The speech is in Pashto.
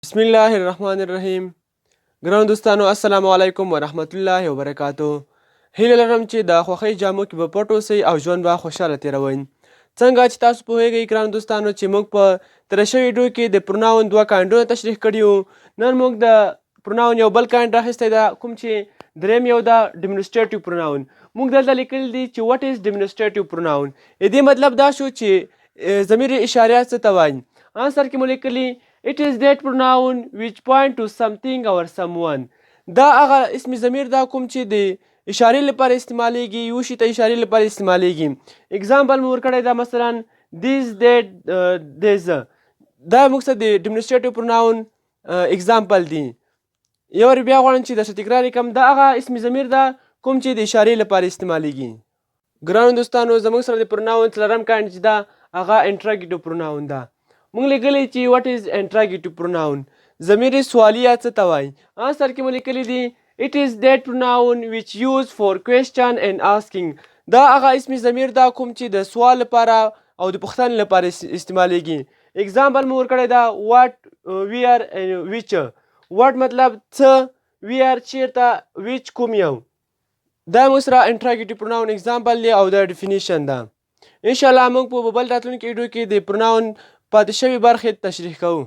بسم الله الرحمن الرحیم. ګرانو دوستانو السلام علیکم ورحمت الله وبرکاتو. هیله لرم چې د خوښۍ جامو کې به پټ اوسئ او ژوند به خوشحاله تېروئ. څنګه چې تاسو پوهیږئ ګرانو دوستانو چې موږ په تېره شوې ویډیو کې د پروناون دوه کاینډونه تشریح کړي وو. نن موږ د پروناون یو بل کاینډ راخیستی ده کوم چې دریم یو ده ډیمونسټریټیو پروناون. موږ دلته لیکلي دي چې وټ از ډیمونسټریټیو پروناون. د دې مطلب دا شو چې ضمیر اشاریه څه ته وایي. انسر کې مو لیکلي It is that pronoun which point to something or someone. دا هغه اسم ضمیر دا کوم چې د اشارې لپاره استعمالیږي، یو شي ته اشارې لپاره استعمالیږي. اگزامپل مو ورکړی دا مثلا this that this. دا موږ څه د ډیمونسټریټیو پروناون اگزامپل دی. یو وار بیا غواړم چې درته تکرار کړم دا هغه اسم ضمیر دا کوم چې د اشارې لپاره استعمالیږي. ګرانو دوستانو زموږ سره د پروناون څلورم کاینډ چې دا هغه انټراګیټیو پروناون ده. موږ لیکلی چې وټ از انټراګیټیو پروناون. ضمیر سوالیه څه ته وایي. انسر کې مو لیکلی دي it is that pronoun which used for question and asking. دا هغه اسم ضمیر دا کوم چې د سوال لپاره او د پوښتنې لپاره استعمالیږي. اگزامپل مو ورکړی دا what where which. what مطلب څه، where چیرته، which کوم یو. دا موږ سره انټراګیټیو پروناون اگزامپل دی او دا ډیفینیشن ده. انشاءالله موږ په بل راتلونکي ویډیو کې د پروناون پاتې شوې برخې تشریح کوو.